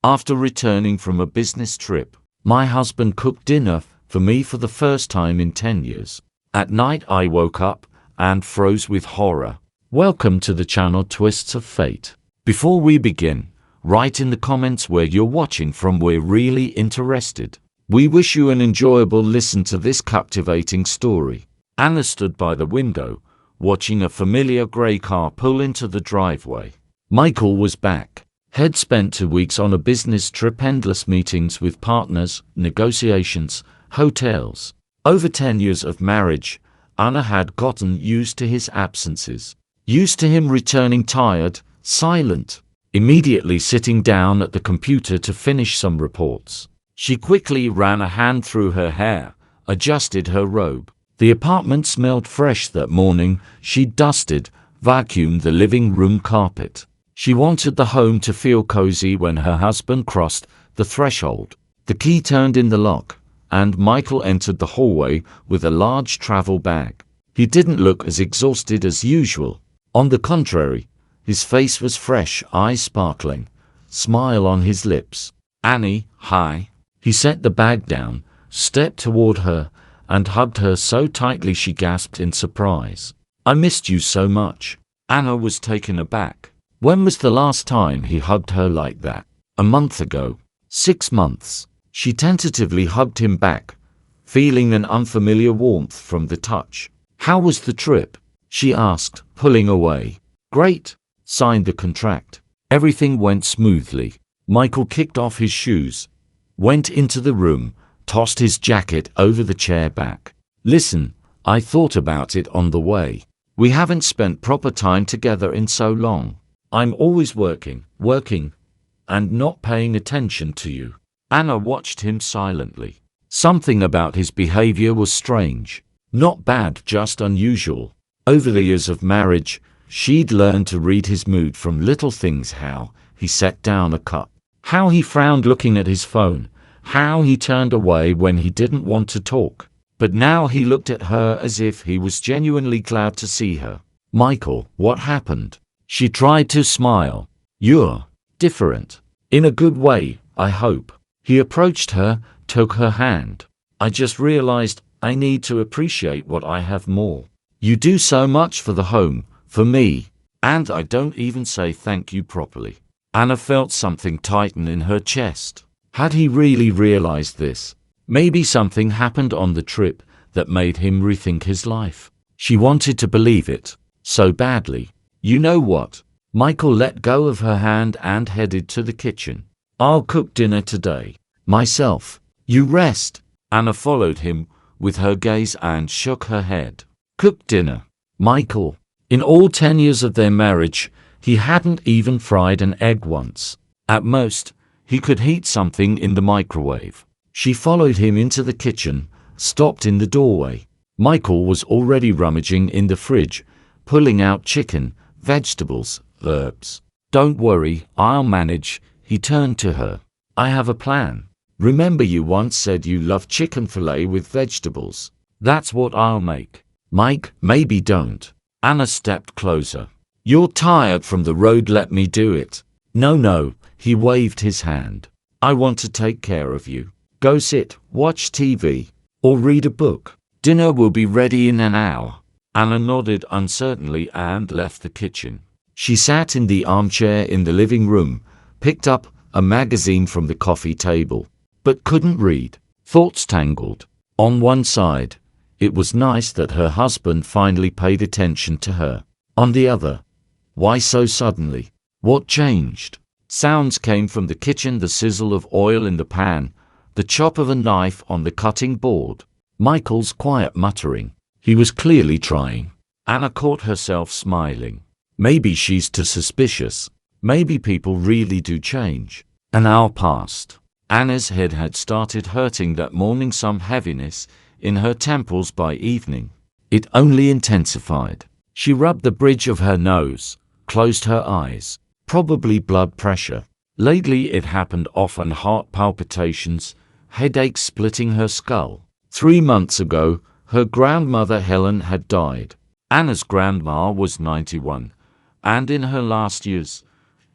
After returning from a business trip, my husband cooked dinner for me for the first time in 10 years. At night I woke up and froze with horror. Welcome to the channel Twists of Fate. Before we begin, write in the comments where you're watching from. We're really interested. We wish you an enjoyable listen to this captivating story. Anna stood by the window, watching a familiar grey car pull into the driveway. Michael was back. Had spent 2 weeks on a business trip, endless meetings with partners, negotiations, hotels. Over 10 years of marriage, Anna had gotten used to his absences. Used to him returning tired, silent, immediately sitting down at the computer to finish some reports. She quickly ran a hand through her hair, adjusted her robe. The apartment smelled fresh that morning. She dusted, vacuumed the living room carpet. She wanted the home to feel cozy when her husband crossed the threshold. The key turned in the lock, and Michael entered the hallway with a large travel bag. He didn't look as exhausted as usual. On the contrary, his face was fresh, eyes sparkling, smile on his lips. "Annie, hi." He set the bag down, stepped toward her, and hugged her so tightly she gasped in surprise. "I missed you so much." Anna was taken aback. When was the last time he hugged her like that? A month ago. 6 months. She tentatively hugged him back, feeling an unfamiliar warmth from the touch. "How was the trip?" she asked, pulling away. "Great." Signed the contract. Everything went smoothly. Michael kicked off his shoes, went into the room, tossed his jacket over the chair back. "Listen, I thought about it on the way. We haven't spent proper time together in so long. I'm always working, and not paying attention to you." Anna watched him silently. Something about his behavior was strange. Not bad, just unusual. Over the years of marriage, she'd learned to read his mood from little things: how he set down a cup, how he frowned looking at his phone, how he turned away when he didn't want to talk. But now he looked at her as if he was genuinely glad to see her. "Michael, what happened?" She tried to smile. "You're different. In a good way, I hope." He approached her, took her hand. "I just realized I need to appreciate what I have more. You do so much for the home, for me, and I don't even say thank you properly." Anna felt something tighten in her chest. Had he really realized this? Maybe something happened on the trip that made him rethink his life. She wanted to believe it so badly. "You know what?" Michael let go of her hand and headed to the kitchen. "I'll cook dinner today. Myself. You rest." Anna followed him with her gaze and shook her head. Cook dinner. Michael. In all 10 years of their marriage, he hadn't even fried an egg once. At most, he could heat something in the microwave. She followed him into the kitchen, stopped in the doorway. Michael was already rummaging in the fridge, pulling out chicken, vegetables, herbs. "Don't worry, I'll manage." He turned to her. "I have a plan. Remember you once said you love chicken fillet with vegetables? That's what I'll make." "Mike, maybe don't." Anna stepped closer. "You're tired from the road, let me do it." No, he waved his hand. "I want to take care of you. Go sit, watch TV, or read a book. Dinner will be ready in an hour." Anna nodded uncertainly and left the kitchen. She sat in the armchair in the living room, picked up a magazine from the coffee table, but couldn't read. Thoughts tangled. On one side, it was nice that her husband finally paid attention to her. On the other, why so suddenly? What changed? Sounds came from the kitchen: the sizzle of oil in the pan, the chop of a knife on the cutting board. Michael's quiet muttering. He was clearly trying. Anna caught herself smiling. Maybe she's too suspicious. Maybe people really do change. An hour passed. Anna's head had started hurting that morning, some heaviness in her temples. By evening, it only intensified. She rubbed the bridge of her nose, closed her eyes. Probably blood pressure. Lately it happened often: heart palpitations, headaches splitting her skull. 3 months ago, her grandmother Helen had died. Anna's grandma was 91, and in her last years,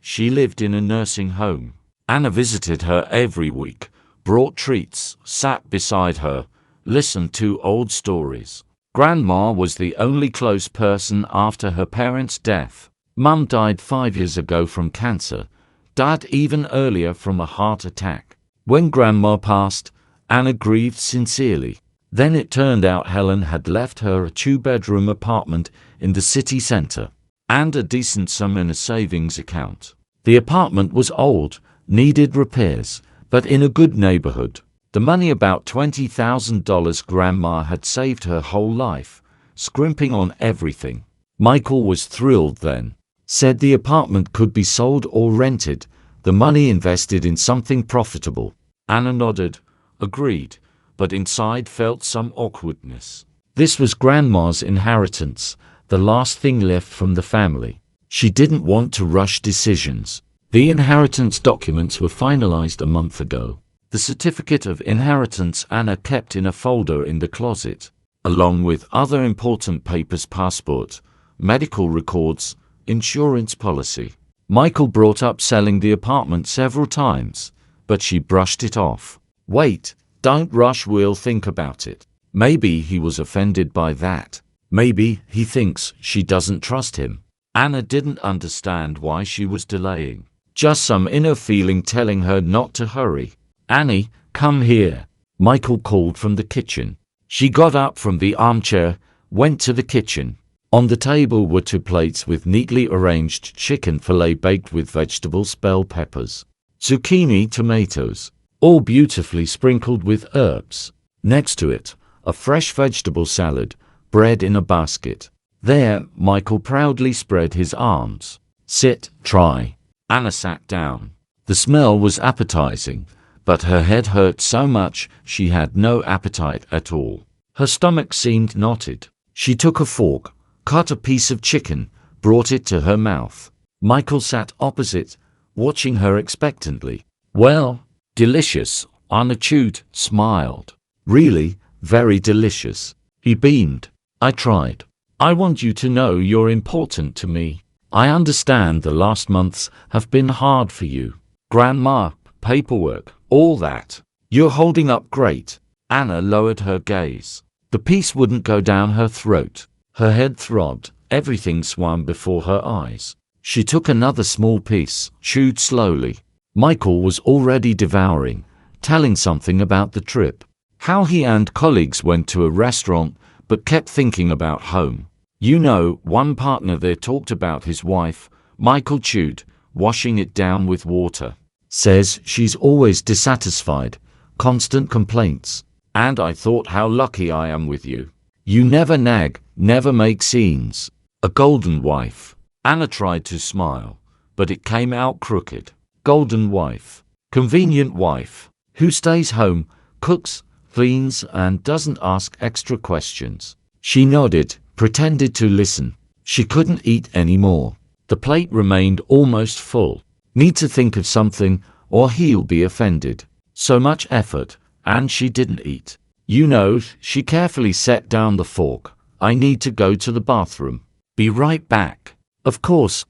she lived in a nursing home. Anna visited her every week, brought treats, sat beside her, listened to old stories. Grandma was the only close person after her parents' death. Mum died 5 years ago from cancer, Dad even earlier from a heart attack. When Grandma passed, Anna grieved sincerely. Then it turned out Helen had left her a two-bedroom apartment in the city center and a decent sum in a savings account. The apartment was old, needed repairs, but in a good neighborhood. The money, about $20,000 Grandma had saved her whole life, scrimping on everything. Michael was thrilled then. Said the apartment could be sold or rented, the money invested in something profitable. Anna nodded, agreed, but inside felt some awkwardness. This was Grandma's inheritance, the last thing left from the family. She didn't want to rush decisions. The inheritance documents were finalized a month ago. The certificate of inheritance Anna kept in a folder in the closet, along with other important papers: passport, medical records, insurance policy. Michael brought up selling the apartment several times, but she brushed it off. Wait, don't rush, we'll think about it. Maybe he was offended by that. Maybe he thinks she doesn't trust him. Anna didn't understand why she was delaying. Just some inner feeling telling her not to hurry. Annie, come here, Michael called from the kitchen. She got up from the armchair, went to the kitchen. On the table were 2 plates with neatly arranged chicken fillet baked with vegetables, bell peppers, zucchini, tomatoes, all beautifully sprinkled with herbs. Next to it, a fresh vegetable salad, bread in a basket. There, Michael proudly spread his arms. Sit, try. Anna sat down. The smell was appetizing, but her head hurt so much she had no appetite at all. Her stomach seemed knotted. She took a fork, cut a piece of chicken, brought it to her mouth. Michael sat opposite, watching her expectantly. Well, delicious, Anna chewed, smiled. Really, very delicious. He beamed. I tried. I want you to know you're important to me. I understand the last months have been hard for you. Grandma, paperwork, all that. You're holding up great. Anna lowered her gaze. The piece wouldn't go down her throat. Her head throbbed, everything swam before her eyes. She took another small piece, chewed slowly. Michael was already devouring, telling something about the trip. How he and colleagues went to a restaurant but kept thinking about home. You know, one partner there talked about his wife. Michael chewed, washing it down with water. Says she's always dissatisfied, constant complaints. And I thought how lucky I am with you. You never nag, never make scenes. A golden wife. Anna tried to smile, but it came out crooked. Golden wife. Convenient wife. Who stays home, cooks, cleans, and doesn't ask extra questions. She nodded, pretended to listen. She couldn't eat anymore. The plate remained almost full. Need to think of something, or he'll be offended. So much effort, and she didn't eat. You know, she carefully set down the fork. I need to go to the bathroom. Be right back. Of course.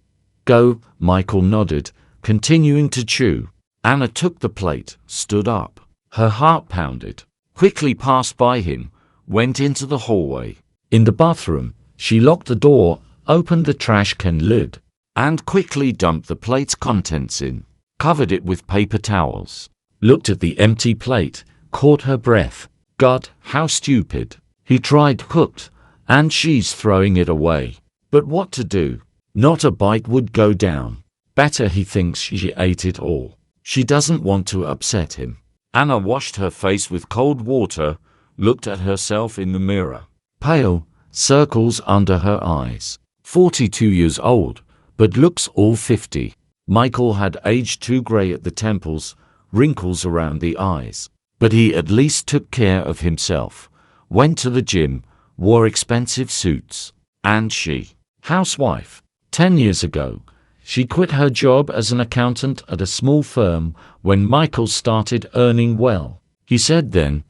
Go, Michael nodded, continuing to chew. Anna took the plate, stood up. Her heart pounded. Quickly passed by him, went into the hallway. In the bathroom, she locked the door, opened the trash can lid, and quickly dumped the plate's contents in. Covered it with paper towels. Looked at the empty plate, caught her breath. God, how stupid. He tried cooked, and she's throwing it away. But what to do? Not a bite would go down. Better he thinks she ate it all. She doesn't want to upset him. Anna washed her face with cold water, looked at herself in the mirror. Pale, circles under her eyes. 42 years old, but looks all 50. Michael had aged too gray at the temples, wrinkles around the eyes. But he at least took care of himself. Went to the gym, wore expensive suits. And she, housewife. 10 years ago, she quit her job as an accountant at a small firm when Michael started earning well. He said then,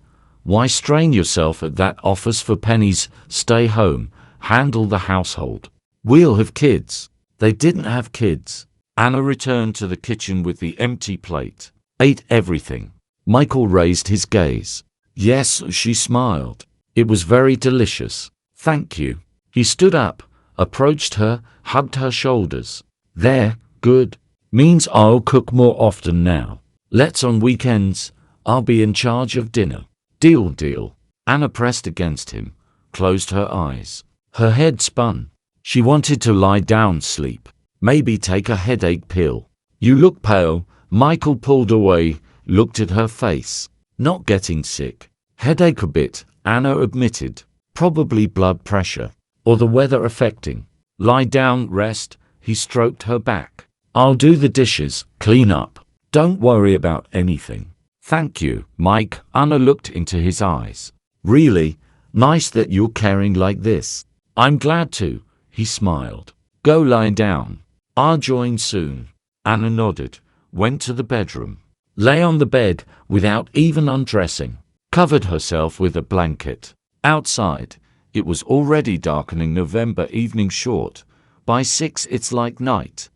why strain yourself at that office for pennies? Stay home, handle the household. We'll have kids. They didn't have kids. Anna returned to the kitchen with the empty plate. Ate everything. Michael raised his gaze. Yes, she smiled. It was very delicious. Thank you. He stood up, approached her, hugged her shoulders. There, good. Means I'll cook more often now. Let's on weekends. I'll be in charge of dinner. Deal, deal. Anna pressed against him, closed her eyes. Her head spun. She wanted to lie down, sleep. Maybe take a headache pill. You look pale. Michael pulled away, looked at her face. Not getting sick. Headache a bit, Anna admitted. Probably blood pressure. Or the weather affecting. Lie down, rest. He stroked her back. I'll do the dishes, clean up. Don't worry about anything. Thank you, Mike. Anna looked into his eyes. Really? Nice that you're caring like this. I'm glad to. He smiled. Go lie down. I'll join soon. Anna nodded, went to the bedroom. Lay on the bed without even undressing. Covered herself with a blanket. Outside, it was already darkening. November evening short. By 6 it's like night.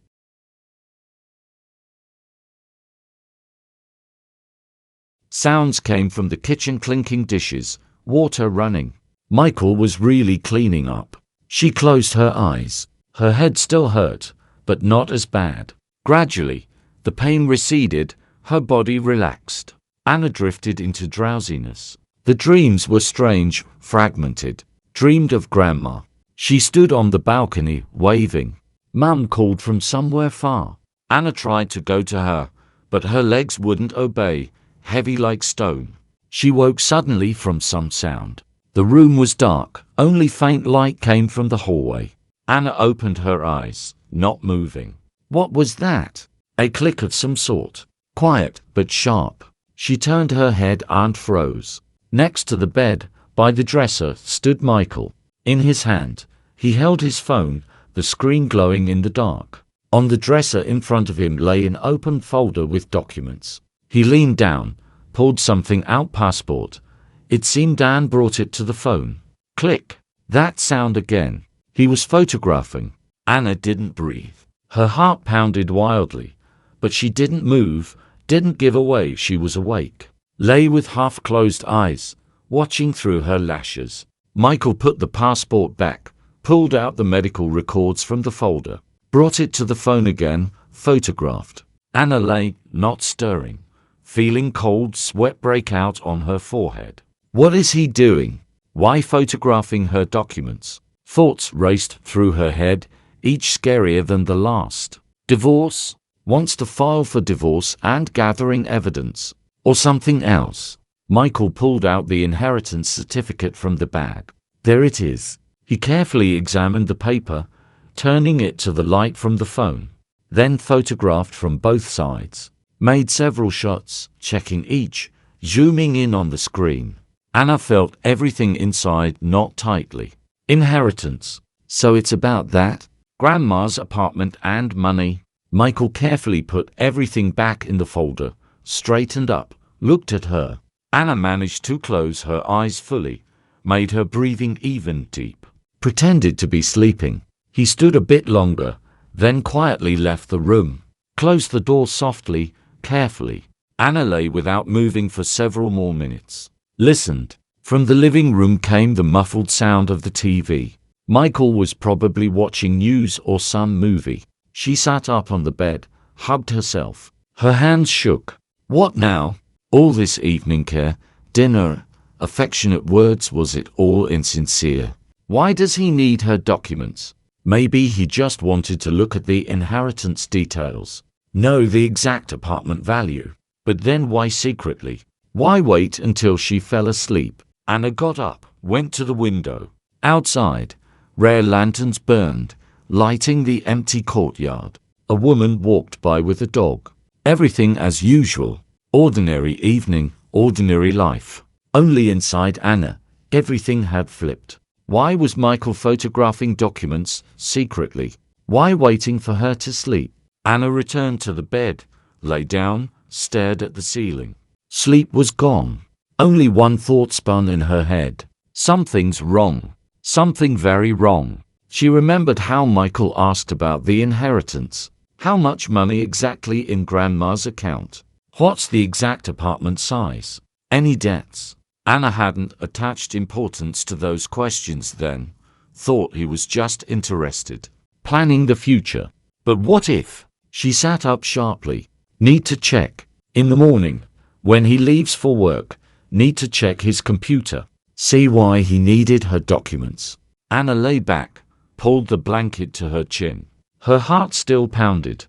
Sounds came from the kitchen, clinking dishes, water running. Michael was really cleaning up. She closed her eyes. Her head still hurt, but not as bad. Gradually, the pain receded, her body relaxed. Anna drifted into drowsiness. The dreams were strange, fragmented. Dreamed of Grandma. She stood on the balcony, waving. Mum called from somewhere far. Anna tried to go to her, but her legs wouldn't obey, heavy like stone. She woke suddenly from some sound. The room was dark, only faint light came from the hallway. Anna opened her eyes, not moving. What was that? A click of some sort. Quiet, but sharp. She turned her head and froze. Next to the bed, by the dresser, stood Michael. In his hand, he held his phone, the screen glowing in the dark. On the dresser in front of him lay an open folder with documents. He leaned down, pulled something out, passport. It seemed Dan brought it to the phone. Click. That sound again. He was photographing. Anna didn't breathe. Her heart pounded wildly, but she didn't move, didn't give away she was awake. Lay with half-closed eyes, watching through her lashes. Michael put the passport back, pulled out the medical records from the folder, brought it to the phone again, photographed. Anna lay, not stirring, feeling cold sweat break out on her forehead. What is he doing? Why photographing her documents? Thoughts raced through her head, each scarier than the last. Divorce? Wants to file for divorce and gathering evidence. Or something else. Michael pulled out the inheritance certificate from the bag. There it is. He carefully examined the paper, turning it to the light from the phone. Then photographed from both sides. Made several shots, checking each, zooming in on the screen. Anna felt everything inside knot tightly. Inheritance. So it's about that? Grandma's apartment and money. Michael carefully put everything back in the folder, straightened up, looked at her. Anna managed to close her eyes fully, made her breathing even deep. Pretended to be sleeping. He stood a bit longer, then quietly left the room. Closed the door softly, carefully. Anna lay without moving for several more minutes. Listened. From the living room came the muffled sound of the TV. Michael was probably watching news or some movie. She sat up on the bed, hugged herself. Her hands shook. What now? All this evening care, dinner, affectionate words, was it all insincere? Why does he need her documents? Maybe he just wanted to look at the inheritance details, know the exact apartment value. But then why secretly? Why wait until she fell asleep? Anna got up, went to the window. Outside, rare lanterns burned, lighting the empty courtyard. A woman walked by with a dog. Everything as usual. Ordinary evening, ordinary life. Only inside Anna, everything had flipped. Why was Michael photographing documents secretly? Why waiting for her to sleep? Anna returned to the bed, lay down, stared at the ceiling. Sleep was gone. Only one thought spun in her head. Something's wrong. Something very wrong. She remembered how Michael asked about the inheritance. How much money exactly in Grandma's account? What's the exact apartment size? Any debts? Anna hadn't attached importance to those questions then. Thought he was just interested. Planning the future. But what if? She sat up sharply. Need to check. In the morning, when he leaves for work, need to check his computer. See why he needed her documents. Anna lay back, pulled the blanket to her chin. Her heart still pounded,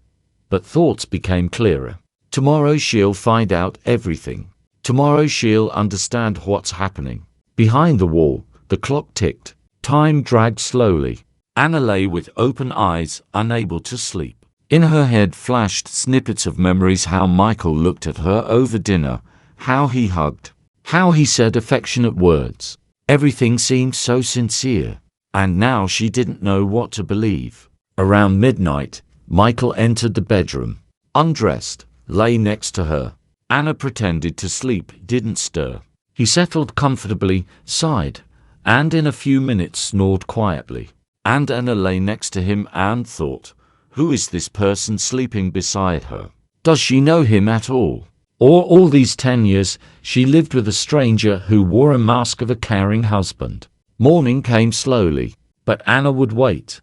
but thoughts became clearer. Tomorrow she'll find out everything. Tomorrow she'll understand what's happening. Behind the wall, the clock ticked. Time dragged slowly. Anna lay with open eyes, unable to sleep. In her head flashed snippets of memories: how Michael looked at her over dinner, how he hugged, how he said affectionate words. Everything seemed so sincere. And now she didn't know what to believe. Around midnight, Michael entered the bedroom. Undressed, lay next to her. Anna pretended to sleep, didn't stir. He settled comfortably, sighed, and in a few minutes snored quietly. And Anna lay next to him and thought, who is this person sleeping beside her? Does she know him at all? Or all these 10 years, she lived with a stranger who wore a mask of a caring husband. Morning came slowly, but Anna would wait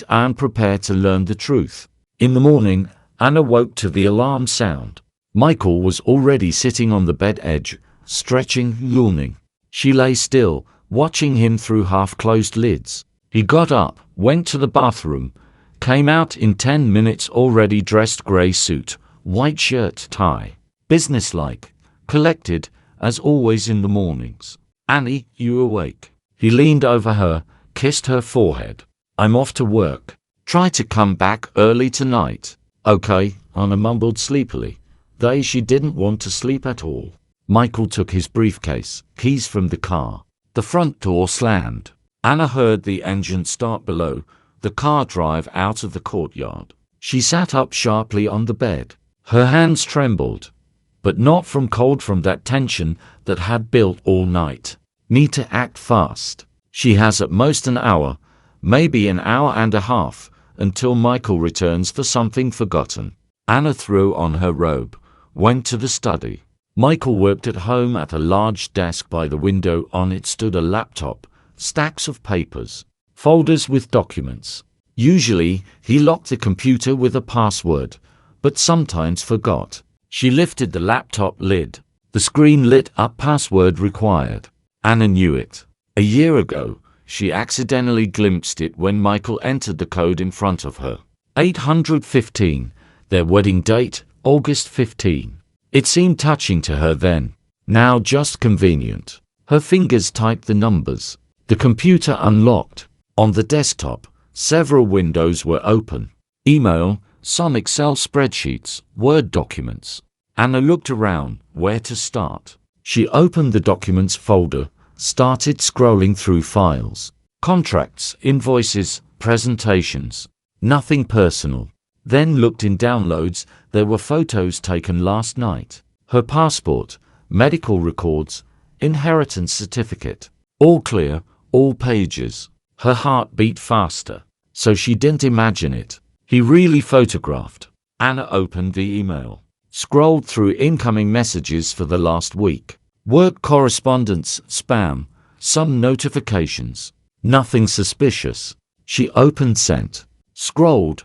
and prepare to learn the truth. In the morning, Anna woke to the alarm sound. Michael was already sitting on the bed edge, stretching, yawning. She lay still, watching him through half-closed lids. He got up, went to the bathroom, came out in 10 minutes already dressed, grey suit, white shirt, tie. Businesslike, collected, as always in the mornings. Annie, you awake? He leaned over her, kissed her forehead. I'm off to work. Try to come back early tonight. Okay, Anna mumbled sleepily. She didn't want to sleep at all. Michael took his briefcase, keys from the car. The front door slammed. Anna heard the engine start below, the car drive out of the courtyard. She sat up sharply on the bed. Her hands trembled, but not from cold, from that tension that had built all night. Need to act fast. She has at most an hour, maybe an hour and a half, until Michael returns for something forgotten. Anna threw on her robe, went to the study. Michael worked at home at a large desk by the window. On it stood a laptop, stacks of papers, folders with documents. Usually, he locked the computer with a password, but sometimes forgot. She lifted the laptop lid. The screen lit up, password required. Anna knew it. A year ago, she accidentally glimpsed it when Michael entered the code in front of her. 815, their wedding date, August 15. It seemed touching to her then. Now just convenient. Her fingers typed the numbers. The computer unlocked. On the desktop, several windows were open. Email, some Excel spreadsheets, Word documents. Anna looked around, where to start. She opened the documents folder, started scrolling through files. Contracts, invoices, presentations. Nothing personal. Then looked in downloads. There were photos taken last night. Her passport, medical records, inheritance certificate. All clear, all pages. Her heart beat faster. So she didn't imagine it. He really photographed. Anna opened the email. Scrolled through incoming messages for the last week. Work correspondence, spam, some notifications. Nothing suspicious. She opened sent. Scrolled,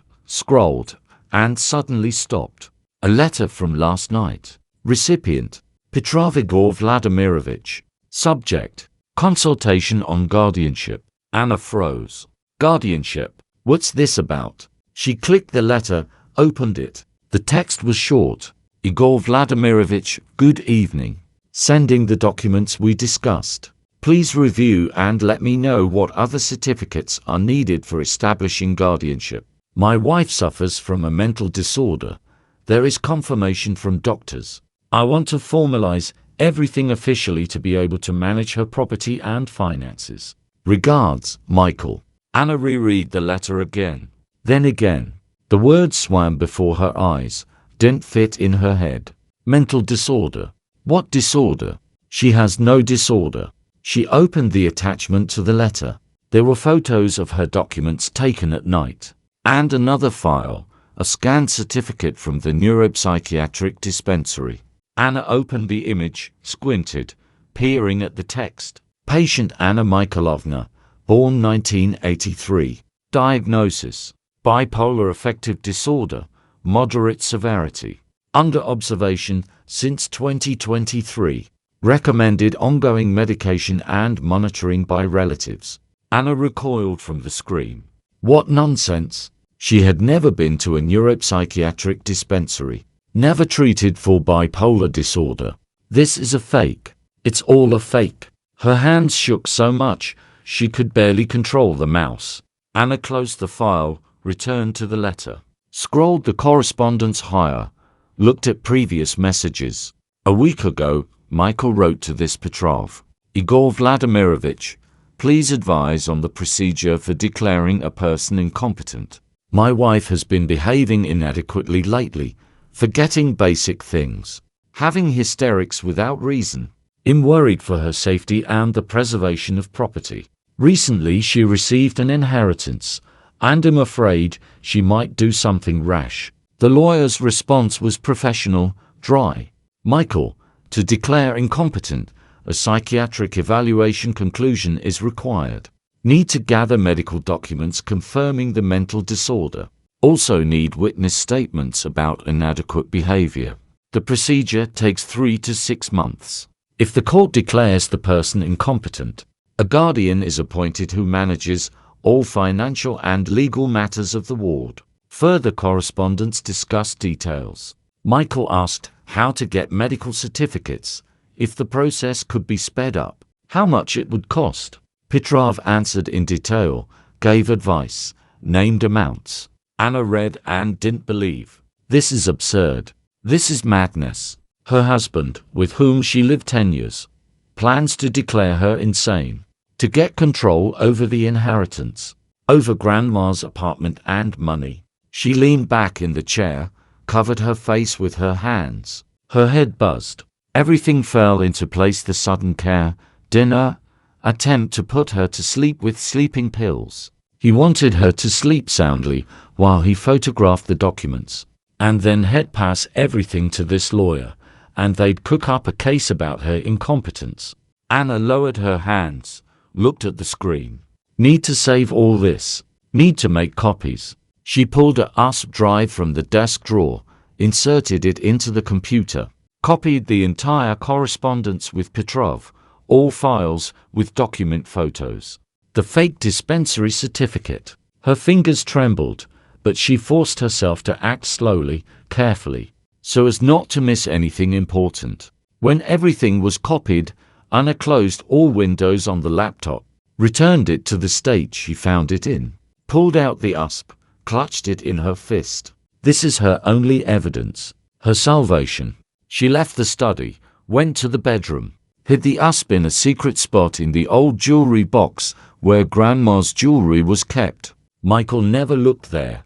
and suddenly stopped. A letter from last night. Recipient, Petrov Igor Vladimirovich. Subject, consultation on guardianship. Anna froze. Guardianship? What's this about? She clicked the letter, opened it. The text was short. Igor Vladimirovich, good evening. Sending the documents we discussed. Please review and let me know what other certificates are needed for establishing guardianship. My wife suffers from a mental disorder. There is confirmation from doctors. I want to formalize everything officially to be able to manage her property and finances. Regards, Michael. Anna reread the letter again. Then again. The words swam before her eyes, didn't fit in her head. Mental disorder. What disorder? She has no disorder. She opened the attachment to the letter. There were photos of her documents taken at night. And another file, a scanned certificate from the neuropsychiatric dispensary. Anna opened the image, squinted, peering at the text. Patient Anna Mikhailovna, born 1983. Diagnosis: bipolar affective disorder, moderate severity. Under observation since 2023. Recommended ongoing medication and monitoring by relatives. Anna recoiled from the scream. What nonsense! She had never been to a neuropsychiatric dispensary. Never treated for bipolar disorder. This is a fake. It's all a fake. Her hands shook so much, she could barely control the mouse. Anna closed the file, returned to the letter, scrolled the correspondence higher, looked at previous messages. A week ago, Michael wrote to this Petrov. Igor Vladimirovich, please advise on the procedure for declaring a person incompetent. My wife has been behaving inadequately lately, forgetting basic things, having hysterics without reason. I'm worried for her safety and the preservation of property. Recently she received an inheritance, and I'm afraid she might do something rash. The lawyer's response was professional, dry. Michael, to declare incompetent, a psychiatric evaluation conclusion is required. Need to gather medical documents confirming the mental disorder. Also need witness statements about inadequate behavior. The procedure takes 3 to 6 months. If the court declares the person incompetent, a guardian is appointed who manages all financial and legal matters of the ward. Further correspondence discussed details. Michael asked how to get medical certificates, if the process could be sped up, how much it would cost. Petrov answered in detail, gave advice, named amounts. Anna read and didn't believe. This is absurd. This is madness. Her husband, with whom she lived 10 years, plans to declare her insane. To get control over the inheritance, over grandma's apartment and money. She leaned back in the chair, covered her face with her hands. Her head buzzed. Everything fell into place. The sudden care, dinner, attempt to put her to sleep with sleeping pills. He wanted her to sleep soundly while he photographed the documents, and then he'd pass everything to this lawyer, and they'd cook up a case about her incompetence. Anna lowered her hands, looked at the screen. Need to save all this. Need to make copies. She pulled a USB drive from the desk drawer, inserted it into the computer, copied the entire correspondence with Petrov, all files with document photos. The fake dispensary certificate. Her fingers trembled, but she forced herself to act slowly, carefully, so as not to miss anything important. When everything was copied, Anna closed all windows on the laptop, returned it to the state she found it in, pulled out the USB, clutched it in her fist. This is her only evidence, her salvation. She left the study, went to the bedroom, hid the USB in a secret spot in the old jewelry box where grandma's jewelry was kept. Michael never looked there.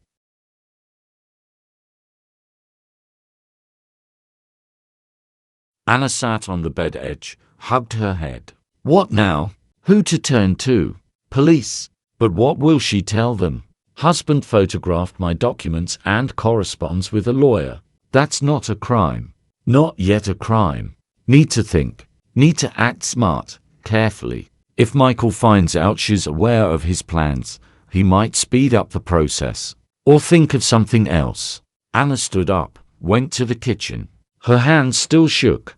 Anna sat on the bed edge, hugged her head. What now? Who to turn to? Police. But what will she tell them? Husband photographed my documents and corresponds with a lawyer. That's not a crime. Not yet a crime. Need to think. Need to act smart, carefully. If Michael finds out she's aware of his plans, he might speed up the process. Or think of something else. Anna stood up, went to the kitchen. Her hands still shook,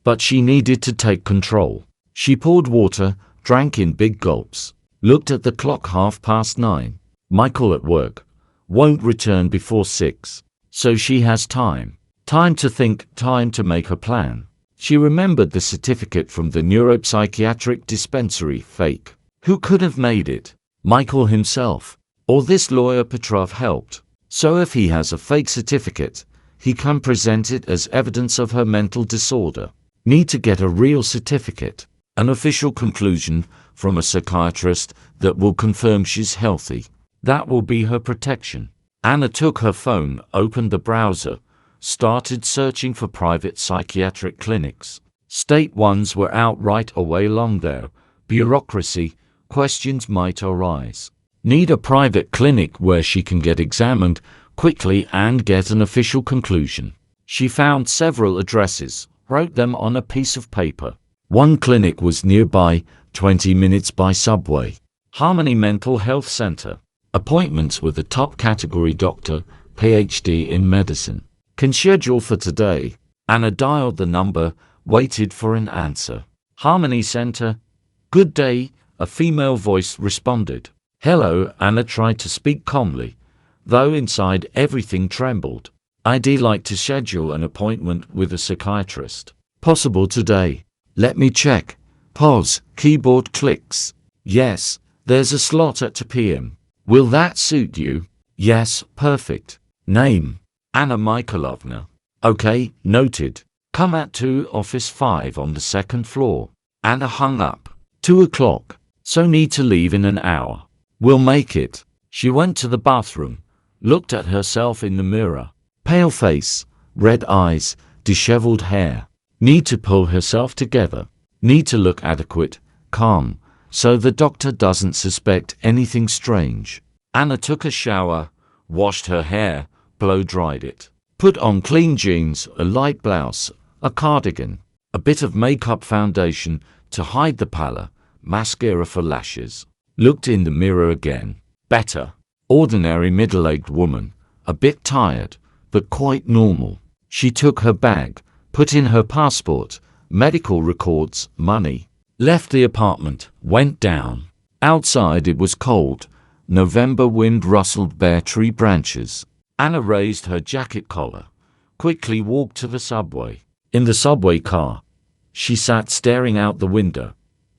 but she needed to take control. She poured water, drank in big gulps, looked at the clock 9:30. Michael at work. Won't return before 6. So she has time. Time to think, time to make a plan. She remembered the certificate from the neuropsychiatric dispensary, fake. Who could have made it? Michael himself. Or this lawyer Petrov helped. So if he has a fake certificate, he can present it as evidence of her mental disorder. Need to get a real certificate. An official conclusion from a psychiatrist that will confirm she's healthy. That will be her protection. Anna took her phone, opened the browser, started searching for private psychiatric clinics. State ones were out right away long there. Bureaucracy, questions might arise. Need a private clinic where she can get examined, quickly and get an official conclusion. She found several addresses, wrote them on a piece of paper. One clinic was nearby, 20 minutes by subway. Harmony Mental Health Center. Appointments with a top category doctor, PhD in medicine. Can schedule for today. Anna dialed the number, waited for an answer. Harmony Center. Good day, a female voice responded. Hello, Anna tried to speak calmly, though inside everything trembled. I'd like to schedule an appointment with a psychiatrist. Possible today. Let me check. Pause. Keyboard clicks. Yes, there's a slot at 2 p.m. Will that suit you? Yes, perfect. Name. Anna Mikhailovna. Okay, noted. Come at 2, office 5 on the 2nd floor. Anna hung up. 2 o'clock. So need to leave in an hour. We'll make it. She went to the bathroom, looked at herself in the mirror. Pale face, red eyes, disheveled hair. Need to pull herself together. Need to look adequate, calm, so the doctor doesn't suspect anything strange. Anna took a shower, washed her hair, blow-dried it. Put on clean jeans, a light blouse, a cardigan, a bit of makeup, foundation to hide the pallor, mascara for lashes. Looked in the mirror again. Better. Ordinary middle-aged woman, a bit tired, but quite normal. She took her bag, put in her passport, medical records, money. Left the apartment, went down. Outside it was cold. November wind rustled bare tree branches. Anna raised her jacket collar, quickly walked to the subway. In the subway car, she sat staring out the window,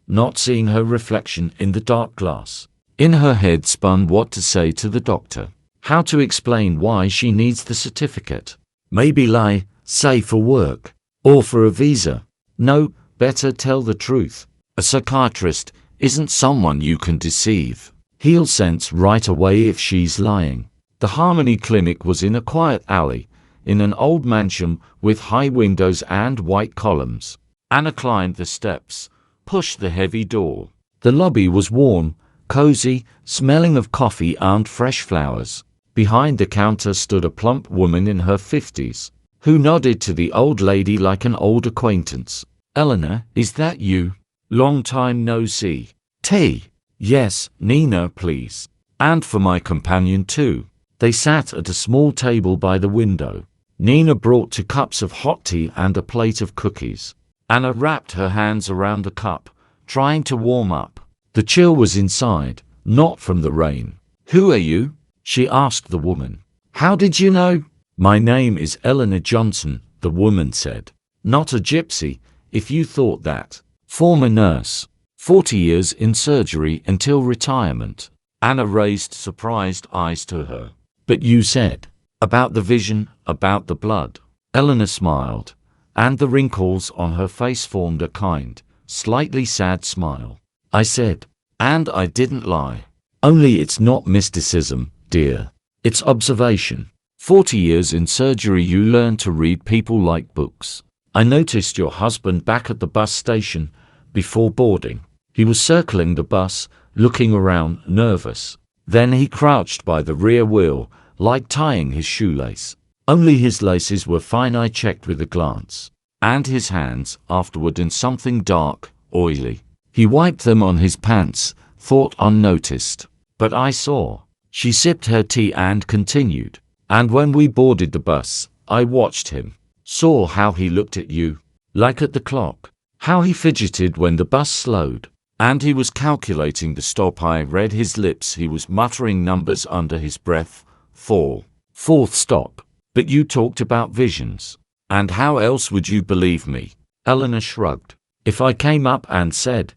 not seeing her reflection in the dark glass. In her head spun what to say to the doctor, how to explain why she needs the certificate. Maybe lie, say for work, or for a visa. No, better tell the truth. A psychiatrist isn't someone you can deceive. He'll sense right away if she's lying. The Harmony Clinic was in a quiet alley, in an old mansion with high windows and white columns. Anna climbed the steps, pushed the heavy door. The lobby was warm, cozy, smelling of coffee and fresh flowers. Behind the counter stood a plump woman in her 50s, who nodded to the old lady like an old acquaintance. Eleanor, is that you? Long time no see. Tea? Yes, Nina, please. And for my companion too. They sat at a small table by the window. Nina brought 2 cups of hot tea and a plate of cookies. Anna wrapped her hands around the cup, trying to warm up. The chill was inside, not from the rain. Who are you? She asked the woman. How did you know? My name is Eleanor Johnson, the woman said. Not a gypsy, if you thought that. Former nurse. 40 years in surgery until retirement. Anna raised surprised eyes to her. But you said. About the vision, about the blood. Eleanor smiled, and the wrinkles on her face formed a kind, slightly sad smile. I said. And I didn't lie. Only it's not mysticism, dear. It's observation. 40 years in surgery, you learn to read people like books. I noticed your husband back at the bus station before boarding. He was circling the bus, looking around, nervous. Then he crouched by the rear wheel, like tying his shoelace. Only his laces were fine, I checked with a glance. And his hands, afterward, in something dark, oily. He wiped them on his pants, thought unnoticed. But I saw. She sipped her tea and continued. And when we boarded the bus, I watched him. Saw how he looked at you, like at the clock. How he fidgeted when the bus slowed. And he was calculating the stop. I read his lips. He was muttering numbers under his breath. 4. 4th stop. But you talked about visions. And how else would you believe me? Eleanor shrugged. If I came up and said,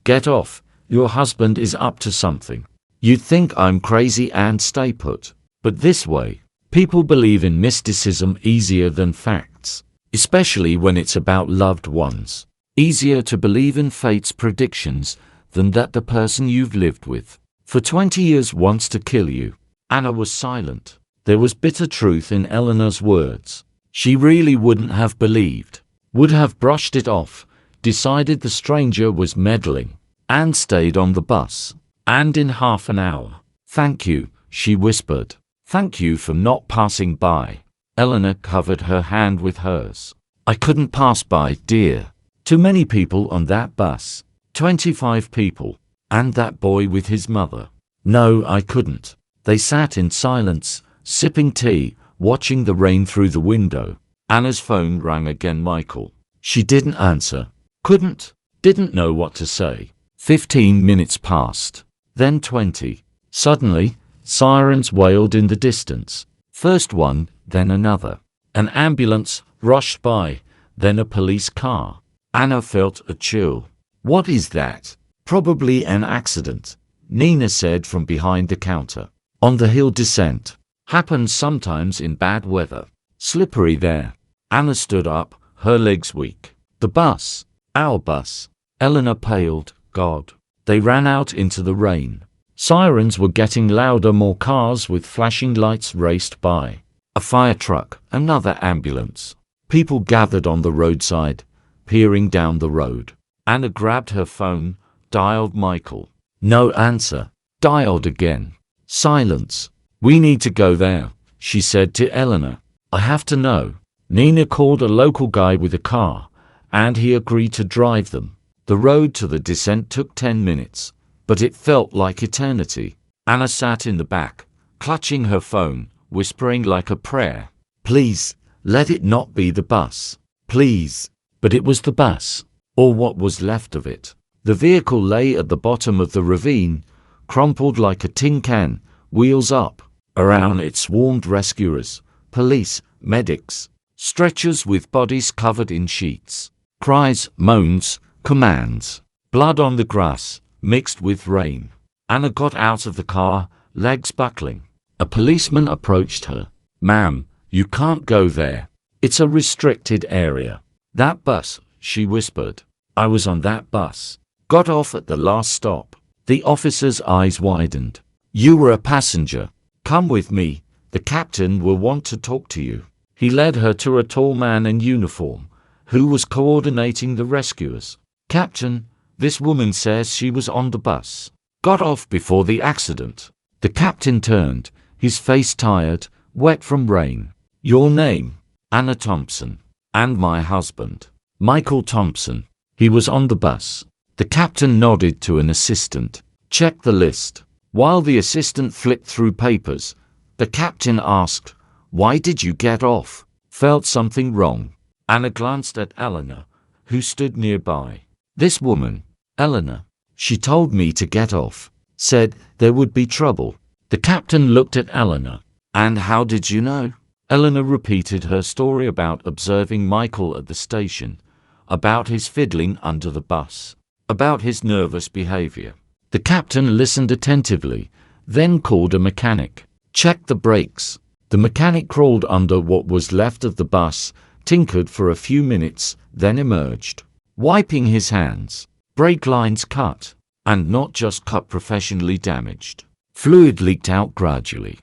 get off, your husband is up to something, you'd think I'm crazy and stay put. But this way, people believe in mysticism easier than facts, especially when it's about loved ones. Easier to believe in fate's predictions than that the person you've lived with for 20 years wants to kill you. Anna was silent. There was bitter truth in Eleanor's words. She really wouldn't have believed, would have brushed it off, decided the stranger was meddling, and stayed on the bus. And in half an hour. Thank you, she whispered. Thank you for not passing by. Eleanor covered her hand with hers. I couldn't pass by, dear. Too many people on that bus. 25 people. And that boy with his mother. No, I couldn't. They sat in silence, sipping tea, watching the rain through the window. Anna's phone rang again. Michael. She didn't answer. Couldn't. Didn't know what to say. 15 minutes passed. Then 20. Suddenly, sirens wailed in the distance. First one, then another. An ambulance rushed by, then a police car. Anna felt a chill. What is that? Probably an accident, Nina said from behind the counter. On the hill descent. Happens sometimes in bad weather. Slippery there. Anna stood up, her legs weak. The bus. Our bus. Eleanor paled. God. They ran out into the rain. Sirens were getting louder. More cars with flashing lights raced by. A fire truck. Another ambulance. People gathered on the roadside, peering down the road. Anna grabbed her phone, dialed Michael. No answer. Dialed again. Silence. We need to go there, she said to Eleanor. I have to know. Nina called a local guy with a car, and he agreed to drive them. The road to the descent took 10 minutes, but it felt like eternity. Anna sat in the back, clutching her phone, whispering like a prayer. Please, let it not be the bus. Please. But it was the bus, or what was left of it. The vehicle lay at the bottom of the ravine, crumpled like a tin can, wheels up. Around it swarmed rescuers, police, medics, stretchers with bodies covered in sheets. Cries, moans, commands. Blood on the grass, mixed with rain. Anna got out of the car, legs buckling. A policeman approached her. Ma'am, you can't go there. It's a restricted area. That bus, she whispered. I was on that bus. Got off at the last stop. The officer's eyes widened. You were a passenger. Come with me. The captain will want to talk to you. He led her to a tall man in uniform, who was coordinating the rescuers. Captain, this woman says she was on the bus. Got off before the accident. The captain turned, his face tired, wet from rain. Your name? Anna Thompson. And my husband. Michael Thompson. He was on the bus. The captain nodded to an assistant. Check the list. While the assistant flipped through papers, the captain asked, Why did you get off? Felt something wrong. Anna glanced at Eleanor, who stood nearby. This woman, Eleanor, she told me to get off. Said there would be trouble. The captain looked at Eleanor. And how did you know? Eleanor repeated her story about observing Michael at the station, about his fiddling under the bus, about his nervous behavior. The captain listened attentively, then called a mechanic. Checked the brakes. The mechanic crawled under what was left of the bus, tinkered for a few minutes, then emerged, wiping his hands. Brake lines cut, and not just cut, professionally damaged. Fluid leaked out gradually.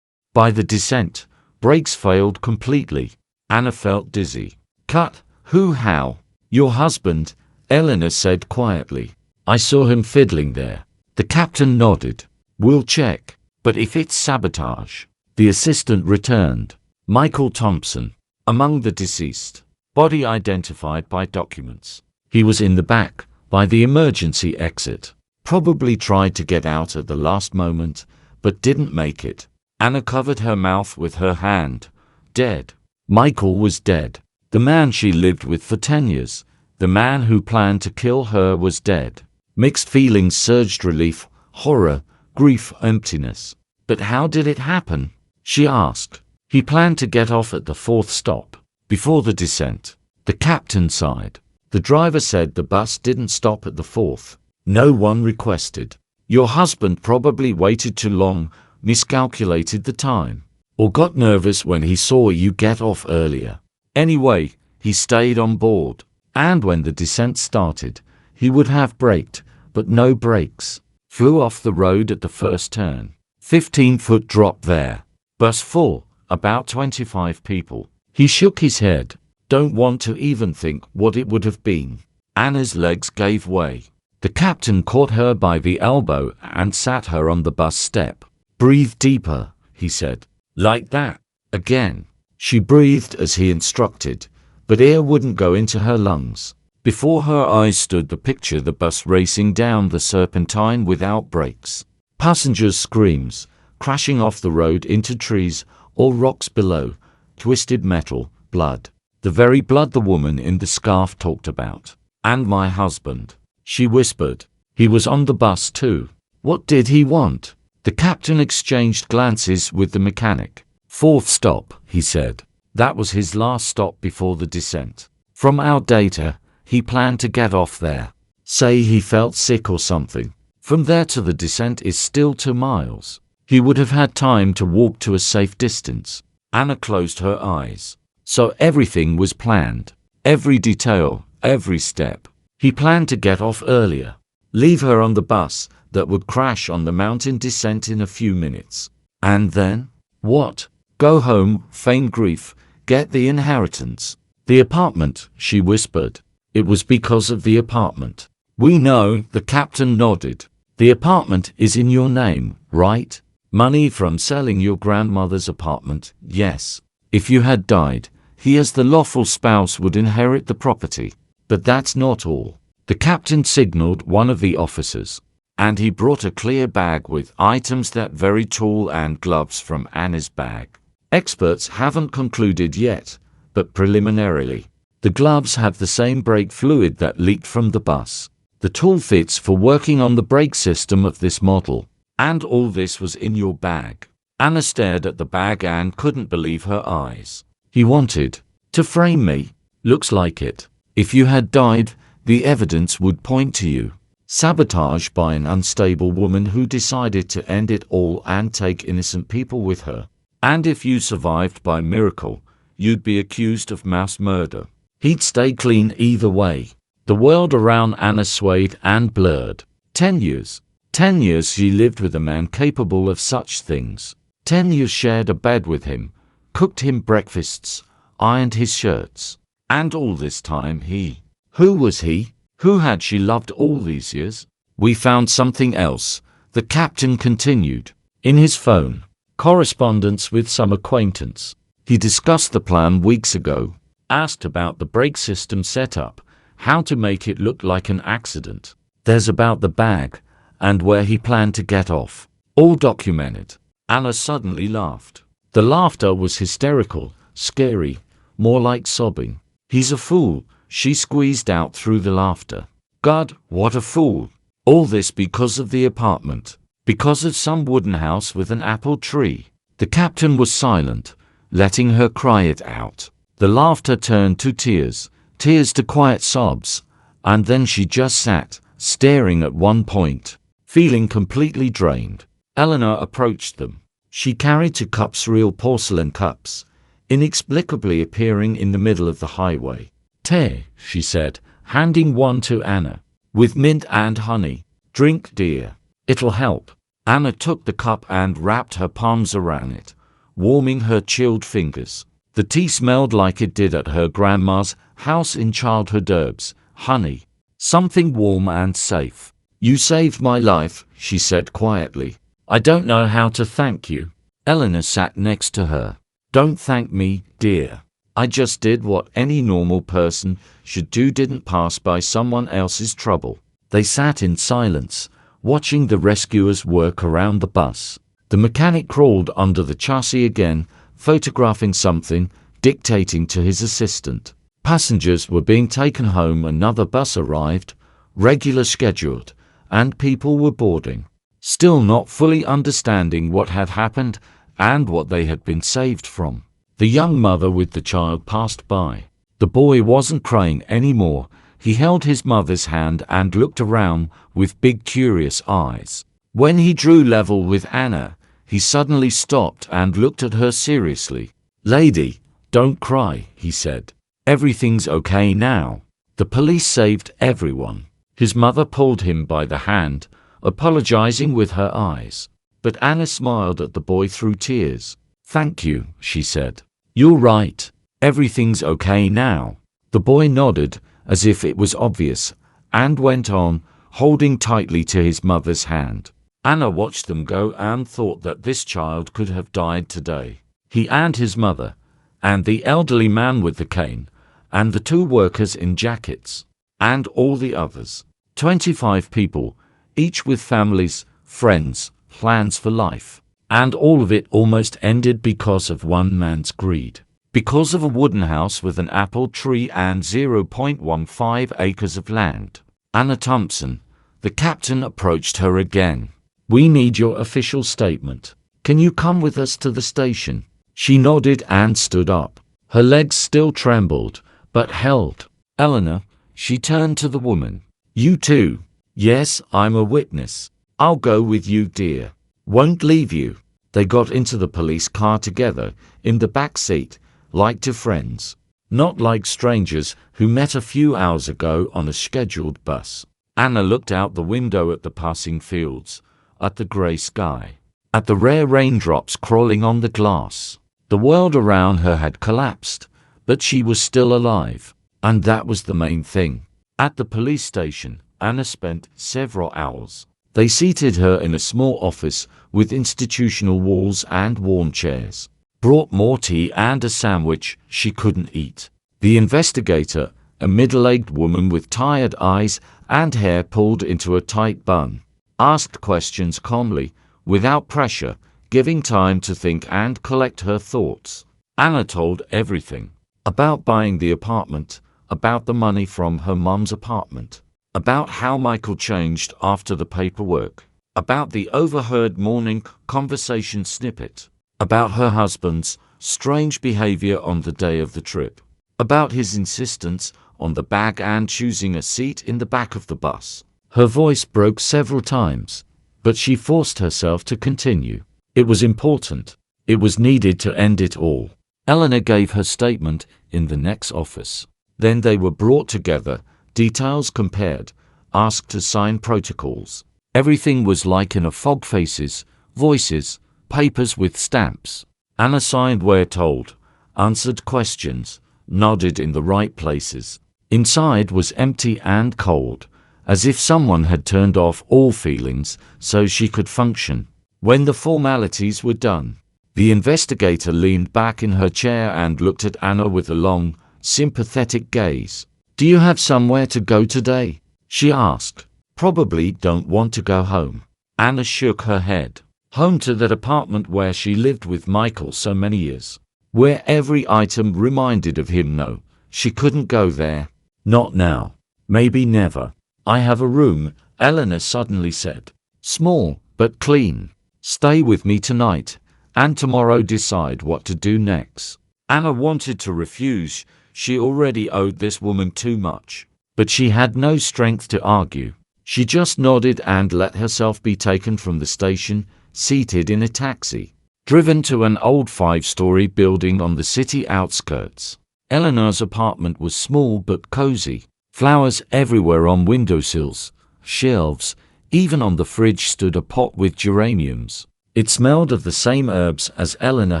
By the descent, brakes failed completely. Anna felt dizzy. Cut. Who? How? Your husband, Eleanor said quietly. I saw him fiddling there. The captain nodded. We'll check. But if it's sabotage? The assistant returned. Michael Thompson. Among the deceased. Body identified by documents. He was in the back, by the emergency exit. Probably tried to get out at the last moment, but didn't make it. Anna covered her mouth with her hand. Dead. Michael was dead. The man she lived with for 10 years, the man who planned to kill her, was dead. Mixed feelings surged: relief, horror, grief, emptiness. But how did it happen? She asked. He planned to get off at the 4th stop, before the descent. The captain sighed. The driver said the bus didn't stop at the 4th. No one requested. Your husband probably waited too long, miscalculated the time, or got nervous when he saw you get off earlier. Anyway, he stayed on board, and when the descent started, he would have braked, but no brakes. Flew off the road at the first turn. 15-foot drop there. Bus full, about 25 people. He shook his head. Don't want to even think what it would have been. Anna's legs gave way. The captain caught her by the elbow and sat her on the bus step. "Breathe deeper," he said. "Like that. Again." She breathed as he instructed, but air wouldn't go into her lungs. Before her eyes stood the picture: the bus racing down the Serpentine without brakes. Passengers' screams, crashing off the road into trees or rocks below, twisted metal, blood. The very blood the woman in the scarf talked about. "And my husband," she whispered. "He was on the bus too. What did he want?" The captain exchanged glances with the mechanic. "Fourth stop," he said. That was his last stop before the descent. From our data, he planned to get off there. Say he felt sick or something. From there to the descent is still 2 miles. He would have had time to walk to a safe distance. Anna closed her eyes. So everything was planned. Every detail, every step. He planned to get off earlier. Leave her on the bus that would crash on the mountain descent in a few minutes. And then? What? Go home, feign grief, get the inheritance. "The apartment," she whispered. "It was because of the apartment." "We know," the captain nodded. "The apartment is in your name, right? Money from selling your grandmother's apartment, yes. If you had died, he as the lawful spouse would inherit the property. But that's not all." The captain signaled one of the officers, and he brought a clear bag with items, that very tool and gloves from Anna's bag. Experts haven't concluded yet, but preliminarily, the gloves have the same brake fluid that leaked from the bus. The tool fits for working on the brake system of this model. And all this was in your bag. Anna stared at the bag and couldn't believe her eyes. "He wanted to frame me." "Looks like it. If you had died, the evidence would point to you. Sabotage by an unstable woman who decided to end it all and take innocent people with her. And if you survived by miracle, you'd be accused of mass murder. He'd stay clean either way." The world around Anna swayed and blurred. 10 years. 10 years she lived with a man capable of such things. 10 years shared a bed with him, cooked him breakfasts, ironed his shirts. And all this time he. Who was he? Who had she loved all these years? "We found something else," the captain continued. "In his phone. Correspondence with some acquaintance. He discussed the plan weeks ago. Asked about the brake system setup, how to make it look like an accident. There's about the bag, and where he planned to get off. All documented." Anna suddenly laughed. The laughter was hysterical, scary, more like sobbing. "He's a fool," she squeezed out through the laughter. "God, what a fool. All this because of the apartment. Because of some wooden house with an apple tree." The captain was silent, letting her cry it out. The laughter turned to tears, tears to quiet sobs, and then she just sat, staring at one point, feeling completely drained. Eleanor approached them. She carried 2 cups, real porcelain cups, inexplicably appearing in the middle of the highway. "Tea," she said, handing one to Anna. "With mint and honey. Drink, dear. It'll help." Anna took the cup and wrapped her palms around it, warming her chilled fingers. The tea smelled like it did at her grandma's house in childhood: herbs, honey, something warm and safe. "You saved my life," she said quietly. "I don't know how to thank you." Eleanor sat next to her. "Don't thank me, dear. I just did what any normal person should do, didn't pass by someone else's trouble." They sat in silence, watching the rescuers work around the bus. The mechanic crawled under the chassis again, photographing something, dictating to his assistant. Passengers were being taken home, another bus arrived, regular scheduled, and people were boarding. Still not fully understanding what had happened and what they had been saved from. The young mother with the child passed by. The boy wasn't crying anymore. He held his mother's hand and looked around with big, curious eyes. When he drew level with Anna, he suddenly stopped and looked at her seriously. "Lady, don't cry," he said. "Everything's okay now. The police saved everyone." His mother pulled him by the hand, apologizing with her eyes. But Anna smiled at the boy through tears. "Thank you," she said. "You're right. Everything's okay now." The boy nodded, as if it was obvious, and went on, holding tightly to his mother's hand. Anna watched them go and thought that this child could have died today. He and his mother, and the elderly man with the cane, and the two workers in jackets, and all the others. 25 people, each with families, friends, plans for life. And all of it almost ended because of one man's greed. Because of a wooden house with an apple tree and 0.15 acres of land. Anna Thompson, the captain, approached her again. "We need your official statement. Can you come with us to the station?" She nodded and stood up. Her legs still trembled, but held. "Eleanor," she turned to the woman. "You too?" "Yes, I'm a witness. I'll go with you, dear. Won't leave you." They got into the police car together, in the back seat, like two friends. Not like strangers who met a few hours ago on a scheduled bus. Anna looked out the window at the passing fields, at the grey sky, at the rare raindrops crawling on the glass. The world around her had collapsed, but she was still alive, and that was the main thing. At the police station, Anna spent several hours. They seated her in a small office with institutional walls and worn chairs. Brought more tea and a sandwich she couldn't eat. The investigator, a middle-aged woman with tired eyes and hair pulled into a tight bun, asked questions calmly, without pressure, giving time to think and collect her thoughts. Anna told everything. About buying the apartment, about the money from her mom's apartment, about how Michael changed after the paperwork, about the overheard morning conversation snippet, about her husband's strange behavior on the day of the trip, about his insistence on the bag and choosing a seat in the back of the bus. Her voice broke several times, but she forced herself to continue. It was important. It was needed to end it all. Eleanor gave her statement in the next office. Then they were brought together, details compared, asked to sign protocols. Everything was like in a fog: faces, voices, papers with stamps. Anna signed where told, answered questions, nodded in the right places. Inside was empty and cold, as if someone had turned off all feelings so she could function. When the formalities were done, the investigator leaned back in her chair and looked at Anna with a long, sympathetic gaze. "Do you have somewhere to go today?" she asked. "Probably don't want to go home." Anna shook her head. Home to that apartment where she lived with Michael so many years. Where every item reminded of him. No, she couldn't go there. Not now. Maybe never. "I have a room," Eleanor suddenly said. "Small, but clean. Stay with me tonight, and tomorrow decide what to do next." Anna wanted to refuse. She already owed this woman too much. But she had no strength to argue. She just nodded and let herself be taken from the station, seated in a taxi, driven to an old 5-story building on the city outskirts. Eleanor's apartment was small but cozy. Flowers everywhere on windowsills, shelves, even on the fridge stood a pot with geraniums. It smelled of the same herbs as Eleanor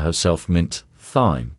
herself: mint, thyme.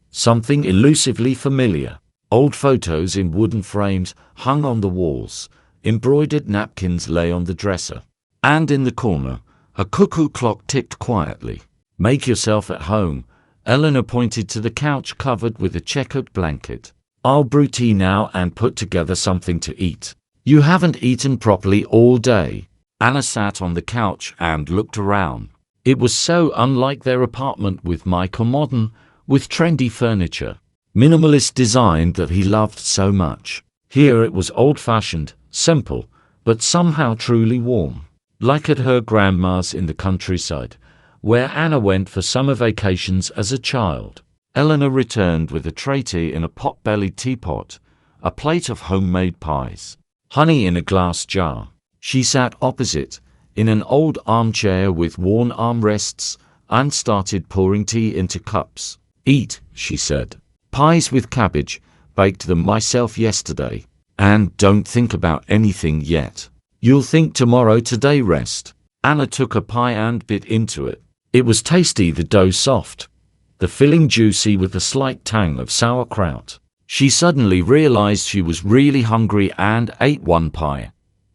Something elusively familiar. Old photos in wooden frames hung on the walls. Embroidered napkins lay on the dresser. And in the corner, a cuckoo clock ticked quietly. "Make yourself at home." Eleanor pointed to the couch covered with a checkered blanket. "I'll brew tea now and put together something to eat. You haven't eaten properly all day." Anna sat on the couch and looked around. It was so unlike their apartment with Michael: modern, with trendy furniture, minimalist design that he loved so much. Here it was old-fashioned, simple, but somehow truly warm. Like at her grandma's in the countryside, where Anna went for summer vacations as a child. Eleanor returned with a tray tea in a pot-bellied teapot, a plate of homemade pies, honey in a glass jar. She sat opposite, in an old armchair with worn armrests, and started pouring tea into cups. "Eat," she said. "Pies with cabbage, baked them myself yesterday. And don't think about anything yet. You'll think tomorrow. Today rest." Anna took a pie and bit into it. It was tasty, the dough soft, the filling juicy with a slight tang of sauerkraut. She suddenly realized she was really hungry and ate one pie,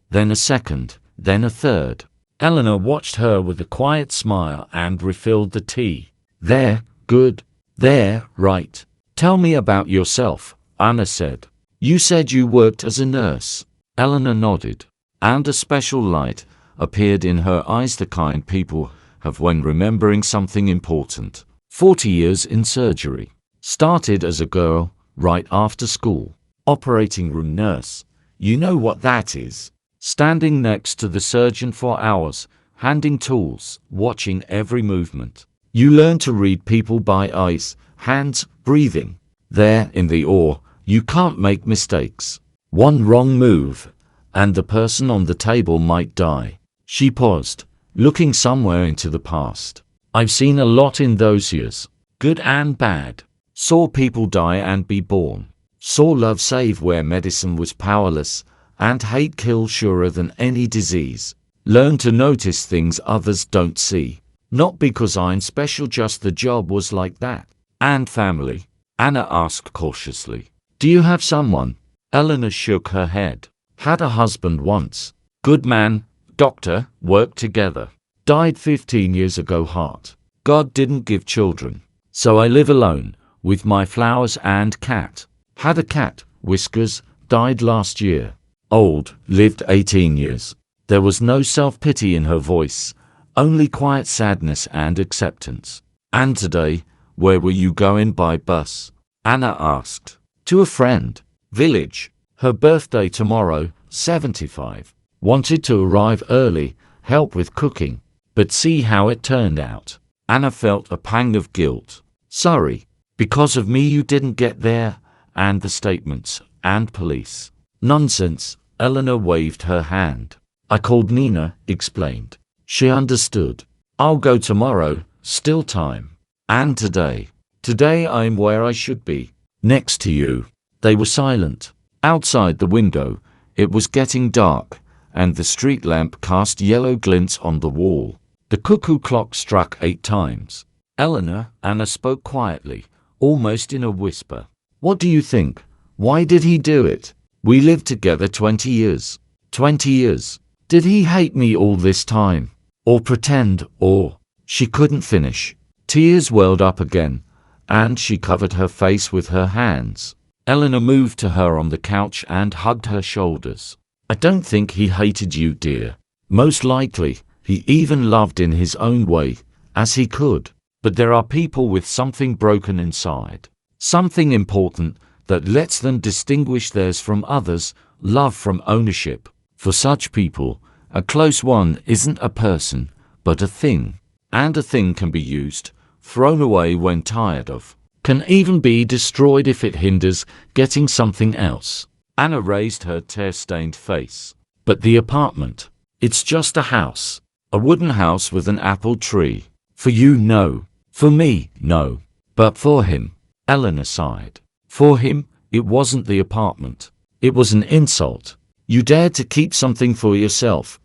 then a second, then a third. Eleanor watched her with a quiet smile and refilled the tea. There, good. There, right. Tell me about yourself, Anna said. You said you worked as a nurse. Eleanor nodded, and a special light appeared in her eyes, the kind people have when remembering something important. 40 years in surgery. Started as a girl, right after school. Operating room nurse. You know what that is. Standing next to the surgeon for hours, handing tools, watching every movement. You learn to read people by eyes, hands, breathing. There, in the OR, you can't make mistakes. One wrong move, and the person on the table might die. She paused, looking somewhere into the past. I've seen a lot in those years, good and bad. Saw people die and be born. Saw love save where medicine was powerless, and hate kill surer than any disease. Learn to notice things others don't see. Not because I'm special, just the job was like that. And family? Anna asked cautiously. Do you have someone? Eleanor shook her head. Had a husband once. Good man, doctor, worked together. Died 15 years ago, heart. God didn't give children. So I live alone, with my flowers and cat. Had a cat, Whiskers, died last year. Old, lived 18 years. There was no self-pity in her voice, only quiet sadness and acceptance. And today, where were you going by bus? Anna asked. To a friend. Village. Her birthday tomorrow, 75. Wanted to arrive early, help with cooking. But see how it turned out. Anna felt a pang of guilt. Sorry. Because of me you didn't get there, and the statements, and police. Nonsense. Eleanor waved her hand. I called Nina, explained. She understood. I'll go tomorrow, still time. And today. Today I'm where I should be. Next to you. They were silent. Outside the window, it was getting dark, and the street lamp cast yellow glints on the wall. The cuckoo clock struck 8 times. Anna spoke quietly, almost in a whisper. What do you think? Why did he do it? We lived together 20 years. 20 years. Did he hate me all this time? Or pretend, or... She couldn't finish. Tears welled up again, and she covered her face with her hands. Eleanor moved to her on the couch and hugged her shoulders. I don't think he hated you, dear. Most likely, he even loved in his own way, as he could. But there are people with something broken inside. Something important that lets them distinguish theirs from others, love from ownership. For such people, a close one isn't a person, but a thing. And a thing can be used, thrown away when tired of, can even be destroyed if it hinders getting something else. Anna raised her tear-stained face. But the apartment, it's just a house. A wooden house with an apple tree. For you, no. For me, no. But for him, Eleanor sighed. For him, it wasn't the apartment. It was an insult. You dared to keep something for yourself.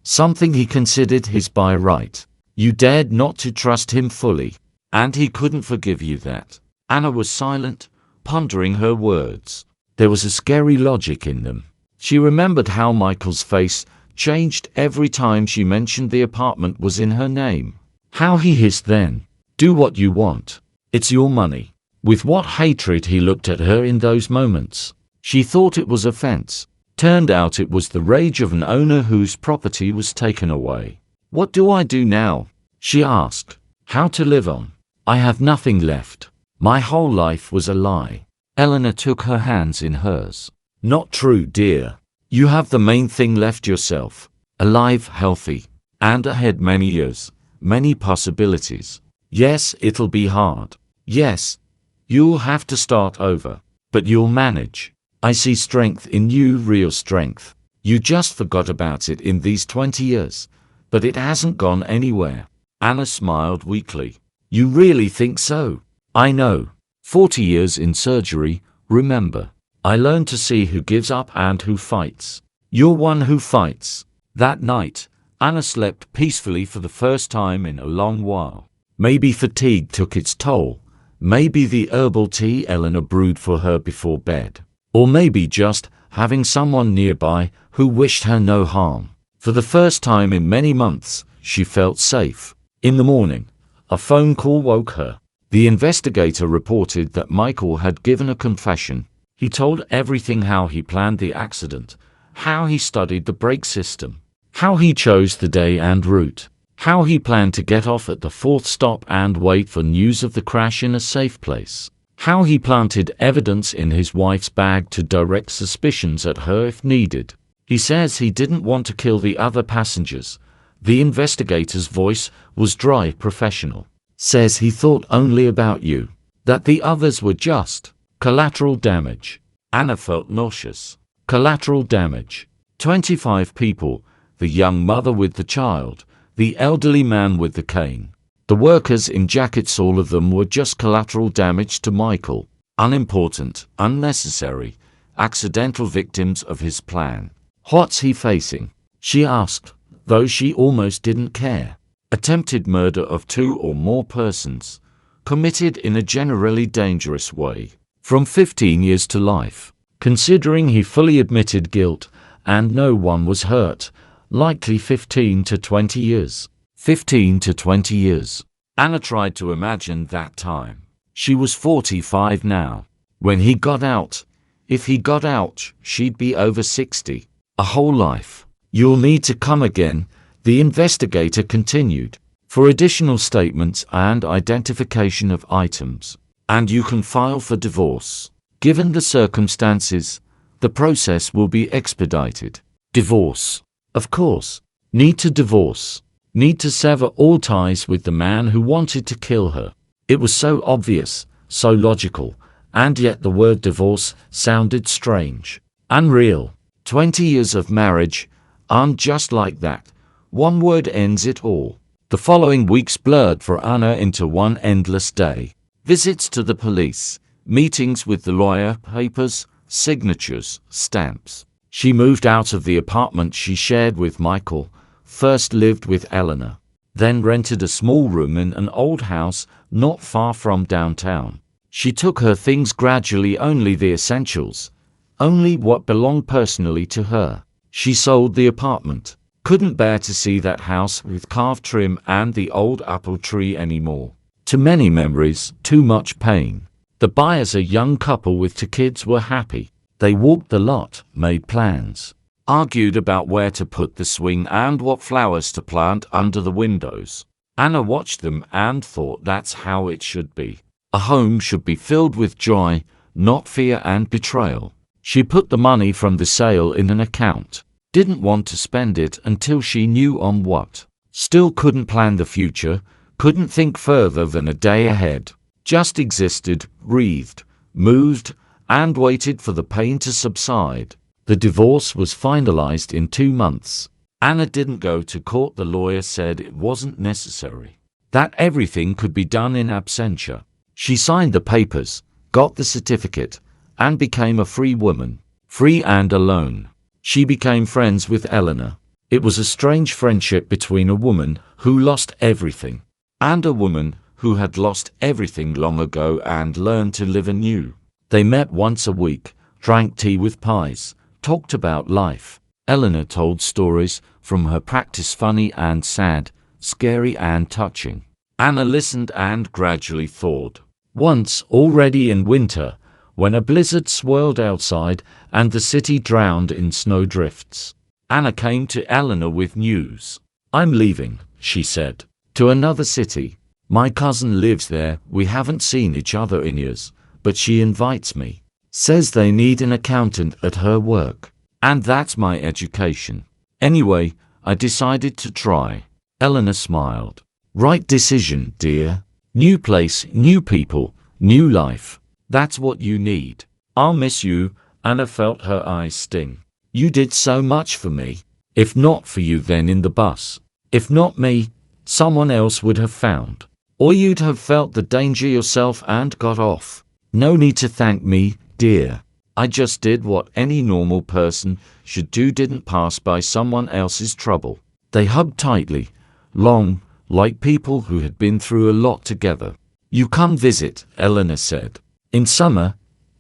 Something he considered his by right. You dared not to trust him fully. And he couldn't forgive you that. Anna was silent, pondering her words. There was a scary logic in them. She remembered how Michael's face changed every time she mentioned the apartment was in her name. How he hissed then. Do what you want. It's your money. With what hatred he looked at her in those moments. She thought it was offense. Turned out it was the rage of an owner whose property was taken away. What do I do now? She asked. How to live on? I have nothing left. My whole life was a lie. Eleanor took her hands in hers. Not true, dear. You have the main thing left, yourself. Alive, healthy, and ahead many years, many possibilities. Yes, it'll be hard. Yes, you'll have to start over. But you'll manage. I see strength in you, real strength. You just forgot about it in these 20 years. But it hasn't gone anywhere. Anna smiled weakly. You really think so? I know. 40 years in surgery, remember. I learned to see who gives up and who fights. You're one who fights. That night, Anna slept peacefully for the first time in a long while. Maybe fatigue took its toll. Maybe the herbal tea Eleanor brewed for her before bed. Or maybe just having someone nearby who wished her no harm. For the first time in many months, she felt safe. In the morning, a phone call woke her. The investigator reported that Michael had given a confession. He told everything: how he planned the accident, how he studied the brake system, how he chose the day and route, how he planned to get off at the fourth stop and wait for news of the crash in a safe place, how he planted evidence in his wife's bag to direct suspicions at her if needed. He says he didn't want to kill the other passengers. The investigator's voice was dry, professional. Says he thought only about you, that the others were just collateral damage. Anna felt nauseous. Collateral damage. 25 people, the young mother with the child, the elderly man with the cane, the workers in jackets, all of them were just collateral damage to Michael. Unimportant, unnecessary, accidental victims of his plan. What's he facing? She asked, though she almost didn't care. Attempted murder of 2 or more persons, committed in a generally dangerous way. From 15 years to life. Considering he fully admitted guilt and no one was hurt, likely 15 to 20 years. 15 to 20 years. Anna tried to imagine that time. She was 45 now. When he got out, if he got out, she'd be over 60. A whole life. You'll need to come again, the investigator continued, for additional statements and identification of items. And you can file for divorce. Given the circumstances, the process will be expedited. Divorce. Of course. Need to divorce. Need to sever all ties with the man who wanted to kill her. It was so obvious, so logical, and yet the word divorce sounded strange. Unreal. 20 years of marriage aren't just like that. One word ends it all. The following weeks blurred for Anna into one endless day. Visits to the police, meetings with the lawyer, papers, signatures, stamps. She moved out of the apartment she shared with Michael, first lived with Eleanor, then rented a small room in an old house not far from downtown. She took her things gradually, only the essentials, only what belonged personally to her. She sold the apartment. Couldn't bear to see that house with carved trim and the old apple tree anymore. Too many memories, too much pain. The buyers, a young couple with 2 kids, were happy. They walked the lot, made plans, argued about where to put the swing and what flowers to plant under the windows. Anna watched them and thought that's how it should be. A home should be filled with joy, not fear and betrayal. She put the money from the sale in an account. Didn't want to spend it until she knew on what. Still couldn't plan the future, couldn't think further than a day ahead. Just existed, breathed, moved, and waited for the pain to subside. The divorce was finalized in 2 months. Anna didn't go to court. The lawyer said it wasn't necessary, that everything could be done in absentia. She signed the papers, got the certificate, and became a free woman, free and alone. She became friends with Eleanor. It was a strange friendship between a woman who lost everything and a woman who had lost everything long ago and learned to live anew. They met once a week, drank tea with pies, talked about life. Eleanor told stories from her practice, funny and sad, scary and touching. Anna listened and gradually thawed. Once, already in winter, when a blizzard swirled outside and the city drowned in snowdrifts, Anna came to Eleanor with news. I'm leaving, she said, to another city. My cousin lives there. We haven't seen each other in years, but she invites me. Says they need an accountant at her work. And that's my education. Anyway, I decided to try. Eleanor smiled. Right decision, dear. New place, new people, new life. That's what you need. I'll miss you. Anna felt her eyes sting. You did so much for me. If not for you then in the bus. If not me, someone else would have found. Or you'd have felt the danger yourself and got off. No need to thank me, dear. I just did what any normal person should do, didn't pass by someone else's trouble. They hugged tightly, long, like people who had been through a lot together. You come visit, Eleanor said. In summer,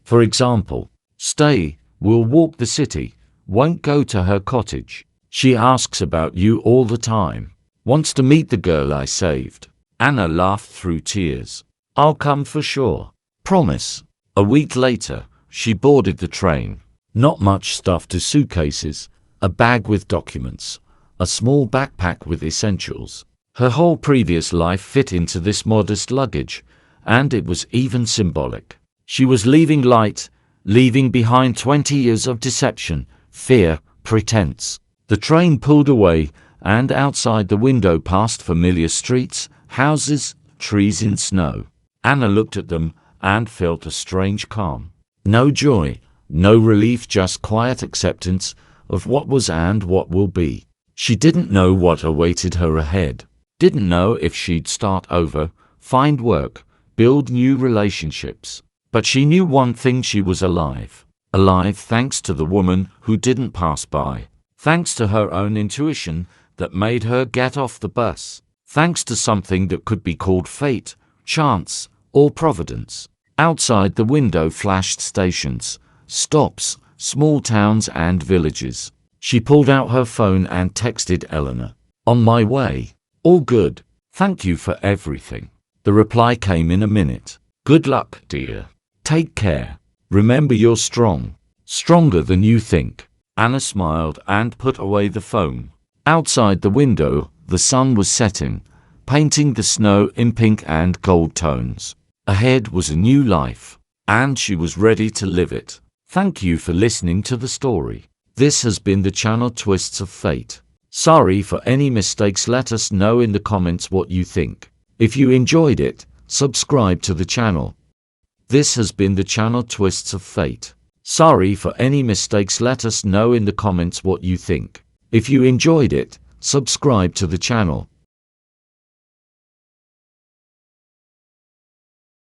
for example. Stay, We'll walk the city, won't go to her cottage. She asks about you all the time. Wants to meet the girl I saved. Anna laughed through tears. I'll come for sure. Promise. A week later, she boarded the train. Not much stuff to suitcases, a bag with documents, a small backpack with essentials. Her whole previous life fit into this modest luggage, and it was even symbolic. She was leaving light, leaving behind 20 years of deception, fear, pretense. The train pulled away, and outside the window passed familiar streets, houses, trees in snow. Anna looked at them and felt a strange calm. No joy, no relief, just quiet acceptance of what was and what will be. She didn't know what awaited her ahead. Didn't know if she'd start over, find work, build new relationships. But she knew one thing: she was alive. Alive thanks to the woman who didn't pass by. Thanks to her own intuition that made her get off the bus. Thanks to something that could be called fate, chance, or providence. Outside the window flashed stations, stops, small towns and villages. She pulled out her phone and texted Eleanor. On my way. All good. Thank you for everything. The reply came in a minute. Good luck, dear. Take care. Remember, you're strong. Stronger than you think. Anna smiled and put away the phone. Outside the window, the sun was setting, painting the snow in pink and gold tones. Ahead was a new life, and she was ready to live it. Thank you for listening to the story. This has been the channel Twists of Fate. Sorry for any mistakes. Let us know in the comments what you think. If you enjoyed it, subscribe to the channel. This has been the channel Twists of Fate. Sorry for any mistakes. Let us know in the comments what you think. If you enjoyed it, subscribe to the channel.